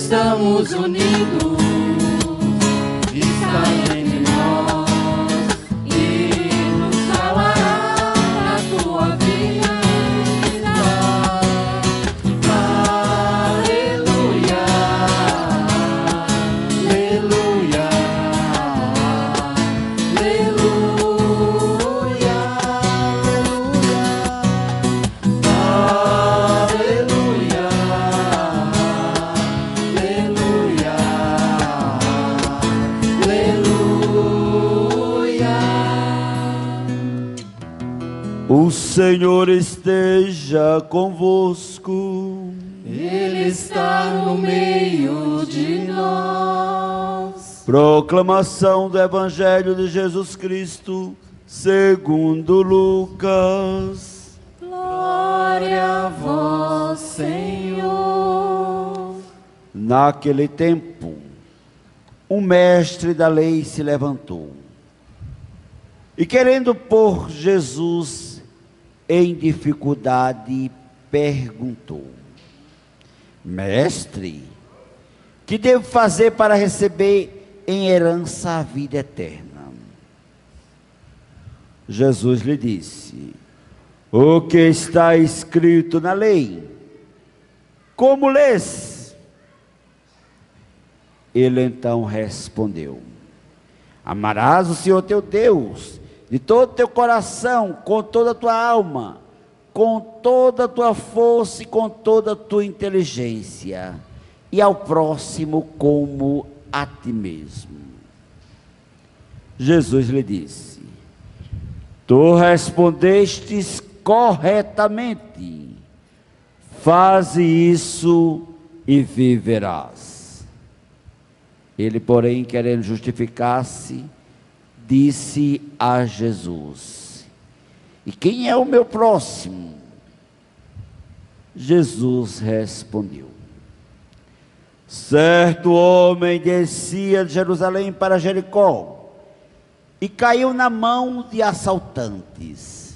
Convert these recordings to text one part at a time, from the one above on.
estamos unidos, está entre nós e nos falará na tua vida. Aleluia, aleluia, aleluia, aleluia, aleluia, aleluia. O Senhor esteja convosco. Ele está no meio de nós. Proclamação do Evangelho de Jesus Cristo, segundo Lucas. Glória a vós, Senhor. Naquele tempo, um mestre da lei se levantou e, querendo pôr Jesus em dificuldade, perguntou: Mestre, que devo fazer para receber em herança a vida eterna? Jesus lhe disse: o que está escrito na lei? Como lês? Ele então respondeu: amarás o Senhor teu Deus de todo o teu coração, com toda a tua alma, com toda a tua força e com toda a tua inteligência, e ao próximo como a ti mesmo. Jesus lhe disse: tu respondestes corretamente, faze isso e viverás. Ele, porém, querendo justificar-se, disse a Jesus: e quem é o meu próximo? Jesus respondeu: certo homem descia de Jerusalém para Jericó e caiu na mão de assaltantes.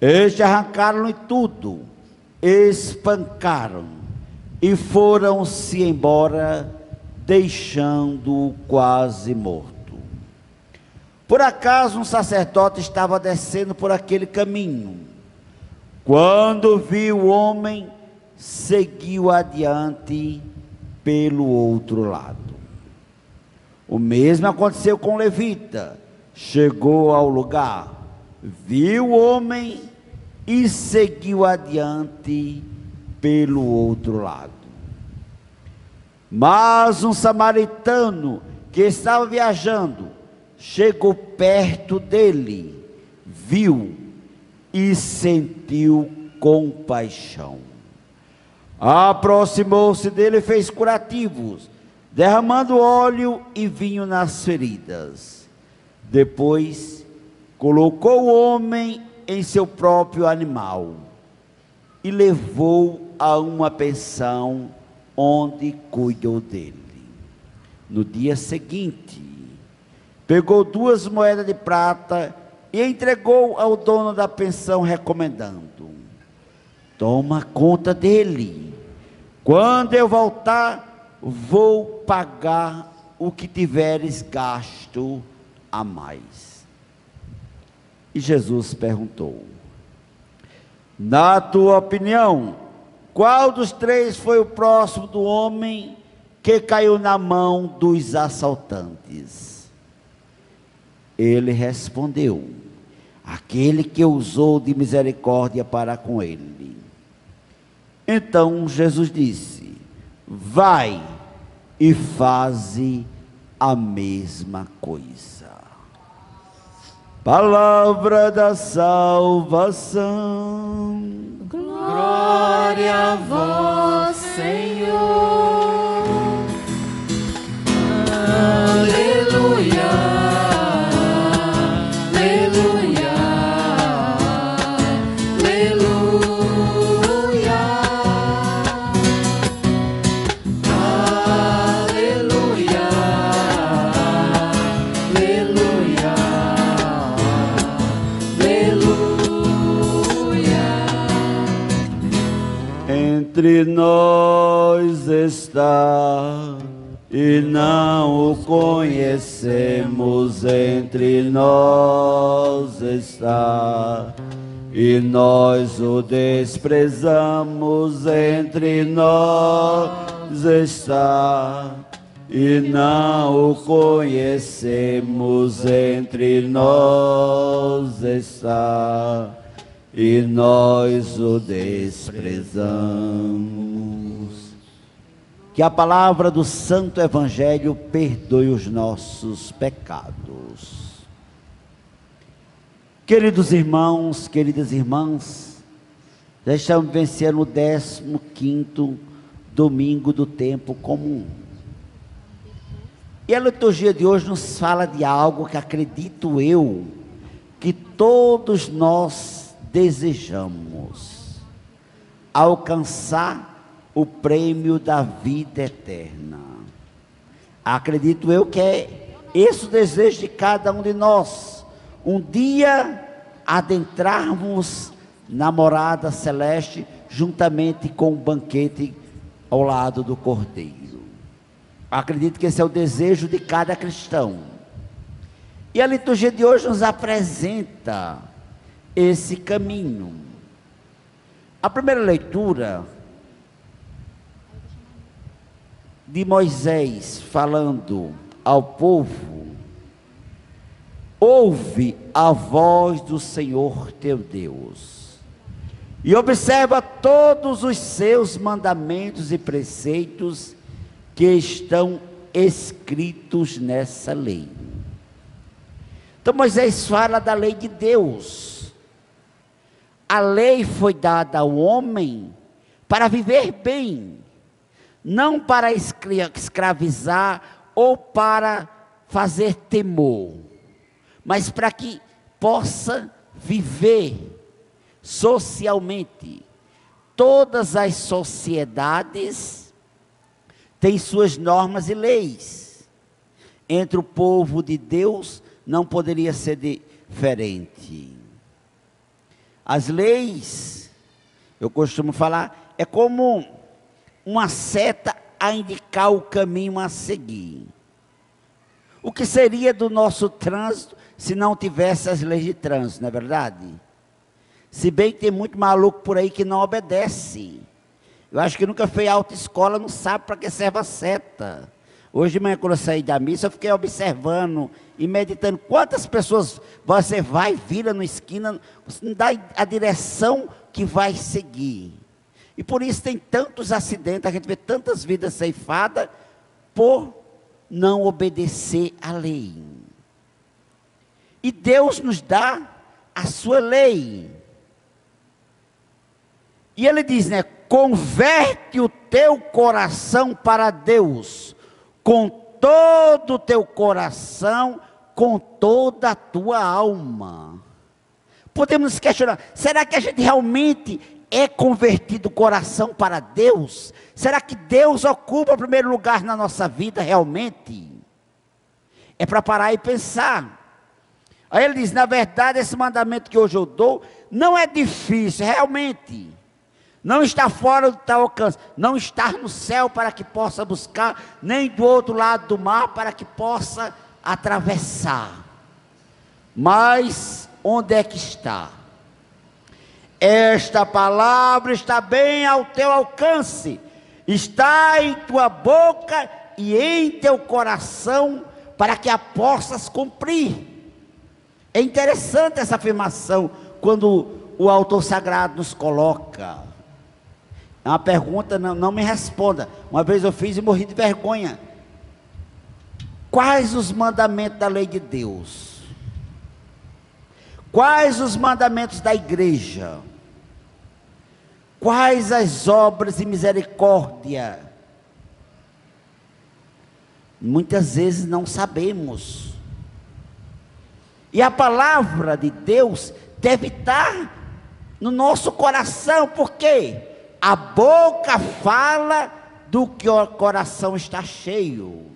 Estes arrancaram-lhe tudo, espancaram e foram-se embora, deixando-o quase morto. Por acaso um sacerdote estava descendo por aquele caminho. Quando viu o homem, seguiu adiante pelo outro lado. O mesmo aconteceu com o levita. Chegou ao lugar, viu o homem e seguiu adiante pelo outro lado. Mas um samaritano que estava viajando chegou perto dele, viu e sentiu compaixão. Aproximou-se dele e fez curativos, derramando óleo e vinho nas feridas. Depois colocou o homem em seu próprio animal e levou a uma pensão onde cuidou dele. No dia seguinte, pegou 2 moedas de prata e entregou ao dono da pensão, recomendando: toma conta dele. Quando eu voltar, vou pagar o que tiveres gasto a mais. E Jesus perguntou: na tua opinião, qual dos 3 foi o próximo do homem que caiu na mão dos assaltantes? Ele respondeu: aquele que usou de misericórdia para com ele. Então Jesus disse: vai e faze a mesma coisa. Palavra da salvação. Glória a vós, Senhor. Aleluia, aleluia, aleluia, aleluia, aleluia, aleluia. Entre nós está, e não o conhecemos, entre nós está, e nós o desprezamos, entre nós está, e não o conhecemos, entre nós está, e nós o desprezamos. Que a palavra do Santo Evangelho perdoe os nossos pecados. Queridos irmãos, queridas irmãs, já estamos vencendo o 15º domingo do tempo comum. E a liturgia de hoje nos fala de algo que acredito eu, que todos nós desejamos: alcançar o prêmio da vida eterna. Acredito eu que é esse o desejo de cada um de nós, um dia adentrarmos na morada celeste, juntamente com o banquete ao lado do Cordeiro. Acredito que esse é o desejo de cada cristão. E a liturgia de hoje nos apresenta esse caminho. A primeira leitura de Moisés falando ao povo: ouve a voz do Senhor teu Deus, e observa todos os seus mandamentos e preceitos que estão escritos nessa lei. Então Moisés fala da lei de Deus. A lei foi dada ao homem para viver bem, não para escravizar ou para fazer temor, mas para que possa viver socialmente. Todas as sociedades têm suas normas e leis. Entre o povo de Deus não poderia ser diferente. As leis, eu costumo falar, é como uma seta a indicar o caminho a seguir. O que seria do nosso trânsito se não tivesse as leis de trânsito, não é verdade? Se bem que tem muito maluco por aí que não obedece. Eu acho que nunca fez autoescola, não sabe para que serve a seta. Hoje de manhã, quando eu saí da missa, eu fiquei observando e meditando quantas pessoas você vai, vira na esquina, você não dá a direção que vai seguir. E por isso tem tantos acidentes, a gente vê tantas vidas ceifadas por não obedecer à lei. E Deus nos dá a sua lei. E ele diz, né? Converte o teu coração para Deus, com todo o teu coração, com toda a tua alma. Podemos nos questionar, será que a gente realmente é convertido o coração para Deus? Será que Deus ocupa o primeiro lugar na nossa vida realmente? É para parar e pensar. Aí ele diz, na verdade, esse mandamento que hoje eu dou, não é difícil, realmente. Não está fora do teu alcance, não está no céu para que possa buscar, nem do outro lado do mar para que possa atravessar. Mas, onde é que está? Esta palavra está bem ao teu alcance, está em tua boca e em teu coração, para que a possas cumprir. É interessante essa afirmação, quando o autor sagrado nos coloca. É uma pergunta, não me responda. Uma vez eu fiz e morri de vergonha. Quais os mandamentos da lei de Deus? Quais os mandamentos da igreja? Quais as obras de misericórdia? Muitas vezes não sabemos. E a palavra de Deus deve estar no nosso coração, por quê? A boca fala do que o coração está cheio.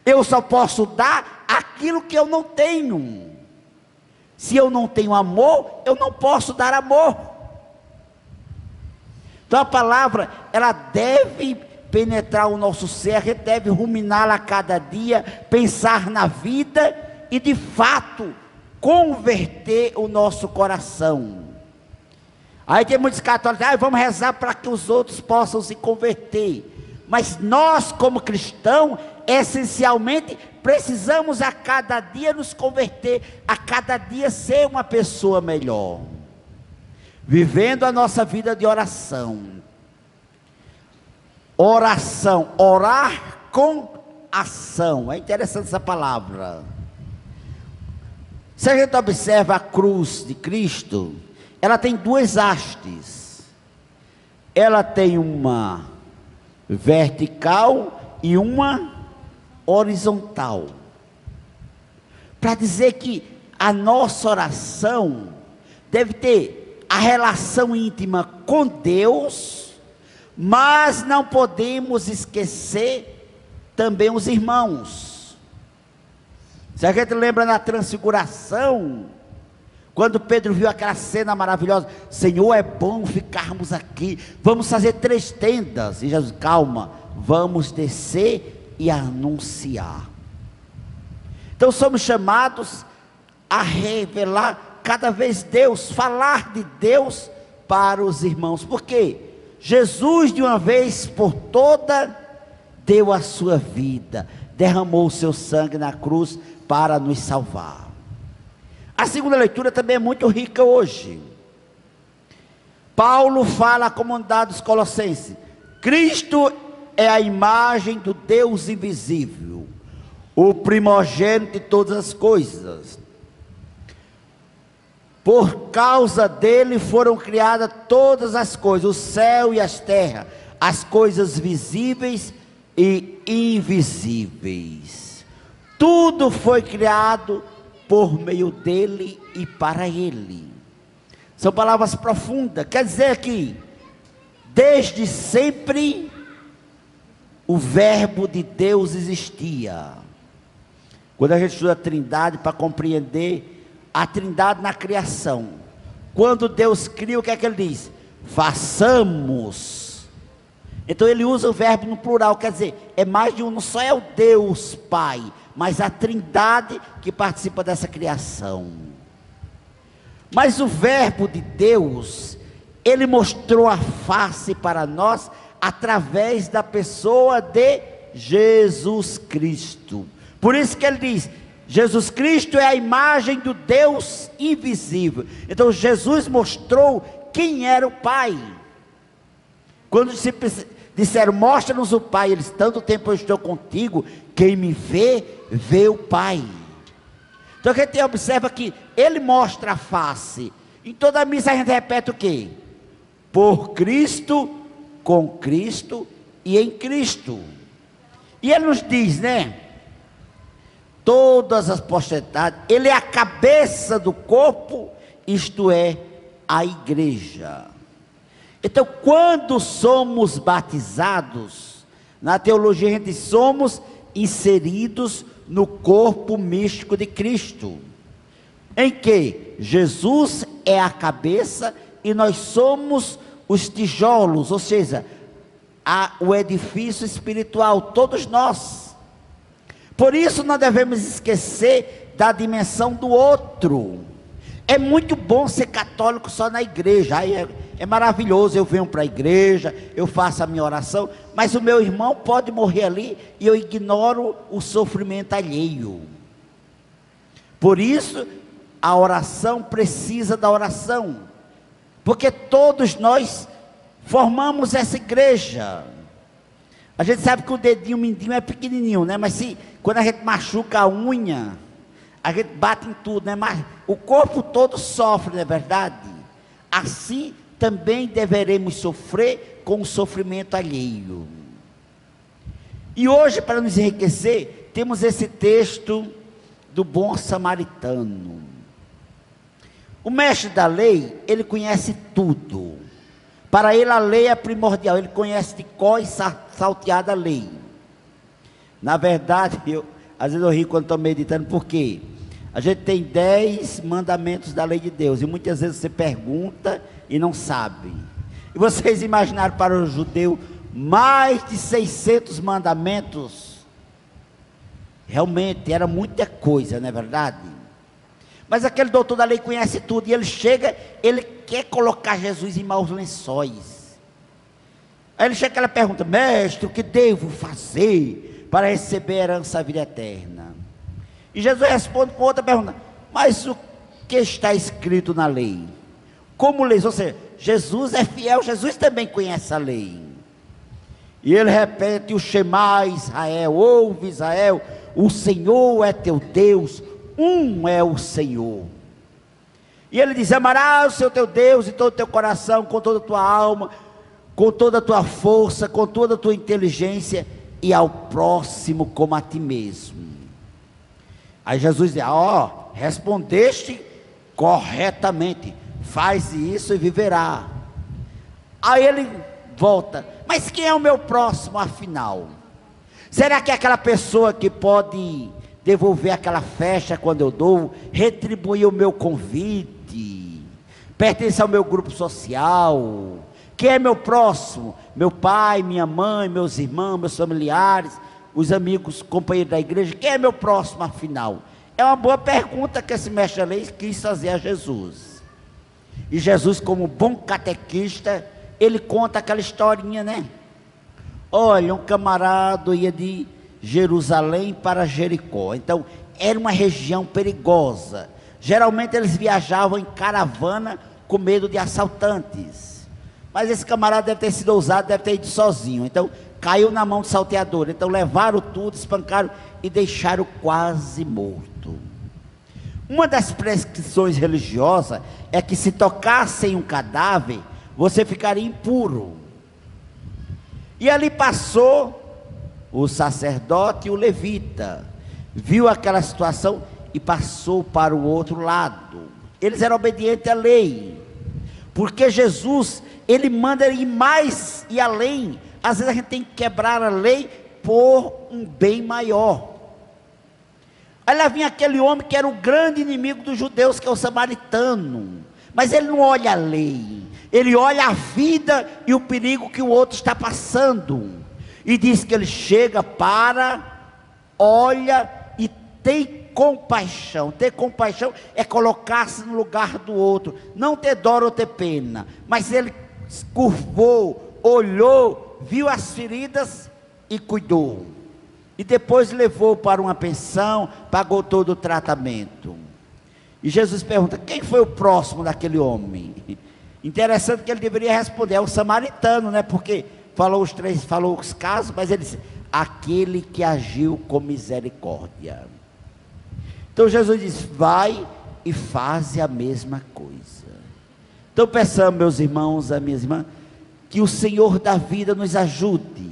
Eu só posso dar aquilo que eu não tenho. Se eu não tenho amor, eu não posso dar amor. Então a palavra, ela deve penetrar o nosso ser, a gente deve ruminá-la a cada dia, pensar na vida e de fato converter o nosso coração. Aí tem muitos católicos, vamos rezar para que os outros possam se converter. Mas nós, como cristãos, essencialmente precisamos a cada dia nos converter, a cada dia ser uma pessoa melhor, vivendo a nossa vida de oração. Oração, orar com ação, é interessante essa palavra. Se a gente observa a cruz de Cristo, ela tem duas hastes, ela tem uma vertical e uma horizontal, para dizer que a nossa oração deve ter a relação íntima com Deus, mas não podemos esquecer também os irmãos. Se a gente lembra na transfiguração, quando Pedro viu aquela cena maravilhosa, Senhor, é bom ficarmos aqui, vamos fazer 3 tendas, e Jesus, calma, vamos descer e anunciar. Então somos chamados a revelar cada vez Deus, falar de Deus para os irmãos, porque Jesus de uma vez por toda deu a sua vida, derramou o seu sangue na cruz para nos salvar. A segunda leitura também é muito rica hoje. Paulo fala à comunidade dos Colossenses: Cristo é a imagem do Deus invisível, o primogênito de todas as coisas. Por causa dele foram criadas todas as coisas, o céu e as terras, as coisas visíveis e invisíveis. Tudo foi criado por meio dele e para ele. São palavras profundas, quer dizer que desde sempre o verbo de Deus existia. Quando a gente estuda a Trindade, para compreender a Trindade na criação, quando Deus cria, o que é que ele diz? Façamos. Então ele usa o verbo no plural, quer dizer, é mais de um, não só é o Deus Pai, mas a Trindade que participa dessa criação. Mas o verbo de Deus, ele mostrou a face para nós através da pessoa de Jesus Cristo. Por isso que ele diz, Jesus Cristo é a imagem do Deus invisível. Então Jesus mostrou quem era o Pai. Quando disseram, mostra-nos o Pai, eles, tanto tempo eu estou contigo, quem me vê, vê o Pai. Então a gente observa que ele mostra a face. Em toda a missa a gente repete o quê? Por Cristo, com Cristo e em Cristo. E ele nos diz, né? Todas as potestades, ele é a cabeça do corpo, isto é, a igreja. Então quando somos batizados, na teologia a gente diz, somos inseridos no corpo místico de Cristo, em que Jesus é a cabeça e nós somos os tijolos, ou seja, o edifício espiritual, todos nós. Por isso não devemos esquecer da dimensão do outro. É muito bom ser católico só na igreja, aí é maravilhoso, eu venho para a igreja, eu faço a minha oração, mas o meu irmão pode morrer ali e eu ignoro o sofrimento alheio. Por isso a oração precisa da oração, porque todos nós formamos essa igreja. A gente sabe que o dedinho mindinho é pequenininho, né? Mas quando a gente machuca a unha, a gente bate em tudo, né? Mas o corpo todo sofre, não é verdade? Assim também deveremos sofrer com o sofrimento alheio. E hoje, para nos enriquecer, temos esse texto do bom samaritano. O mestre da lei, ele conhece tudo. Para ele a lei é primordial, ele conhece de cor e salteada a lei. Na verdade, às vezes eu rio quando estou meditando, porque a gente tem 10 mandamentos da lei de Deus, e muitas vezes você pergunta e não sabe. E vocês imaginaram para o judeu mais de 600 mandamentos. Realmente era muita coisa, não é verdade? Mas aquele doutor da lei conhece tudo, e ele chega, ele quer colocar Jesus em maus lençóis. Aí ele chega e ela pergunta: mestre, o que devo fazer para receber a herança da vida eterna? E Jesus responde com outra pergunta: mas o que está escrito na lei? Como lês? Ou seja, Jesus é fiel, Jesus também conhece a lei. E ele repete o Shema Israel: ouve Israel, o Senhor é teu Deus, um é o Senhor. E ele diz: amarás o seu teu Deus de todo o teu coração, com toda a tua alma, com toda a tua força, com toda a tua inteligência, e ao próximo como a ti mesmo. Aí Jesus diz: ó, respondeste corretamente, faz isso e viverá. Aí ele volta: mas quem é o meu próximo afinal? Será que é aquela pessoa que pode devolver aquela festa quando eu dou, retribuir o meu convite, pertence ao meu grupo social? Quem é meu próximo? Meu pai, minha mãe, meus irmãos, meus familiares, os amigos, companheiros da igreja? Quem é meu próximo afinal? É uma boa pergunta que esse mestre da lei quis fazer a Jesus. E Jesus, como bom catequista, ele conta aquela historinha, né? Olha, um camarada ia de Jerusalém para Jericó. Então, era uma região perigosa. Geralmente eles viajavam em caravana com medo de assaltantes. Mas esse camarada deve ter sido ousado, deve ter ido sozinho. Então, caiu na mão de salteador. Então, levaram tudo, espancaram e deixaram quase morto. Uma das prescrições religiosas é que se tocasse em um cadáver, você ficaria impuro. E ali passou o sacerdote e o levita, viu aquela situação e passou para o outro lado. Eles eram obedientes à lei, porque Jesus, ele manda ir mais e além. Às vezes a gente tem que quebrar a lei por um bem maior. Aí lá vinha aquele homem que era o grande inimigo dos judeus, que é o samaritano, mas ele não olha a lei, ele olha a vida e o perigo que o outro está passando, e diz que ele chega olha e tem compaixão. Ter compaixão é colocar-se no lugar do outro, não ter dó ou ter pena, mas ele curvou, olhou, viu as feridas e cuidou, e depois levou para uma pensão, pagou todo o tratamento. E Jesus pergunta: quem foi o próximo daquele homem? Interessante que ele deveria responder: é o samaritano, né? Porque falou os casos, mas ele disse: aquele que agiu com misericórdia. Então Jesus diz: vai e faze a mesma coisa. Então peçamos, meus irmãos, a minhas irmãs, que o Senhor da vida nos ajude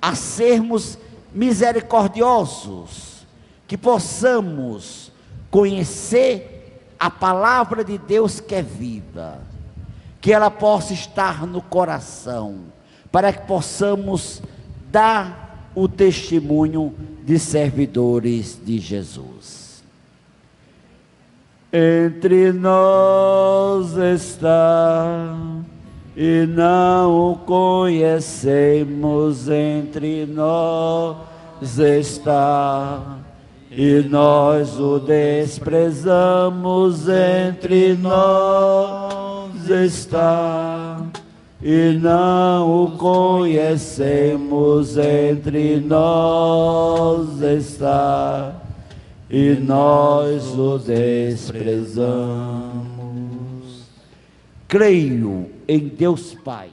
a sermos misericordiosos, que possamos conhecer a palavra de Deus que é viva, que ela possa estar no coração, para que possamos dar o testemunho de servidores de Jesus. Entre nós está e não o conhecemos, entre nós está e nós o desprezamos, entre nós está e não o conhecemos, entre nós está e nós o desprezamos. Creio em Deus Pai,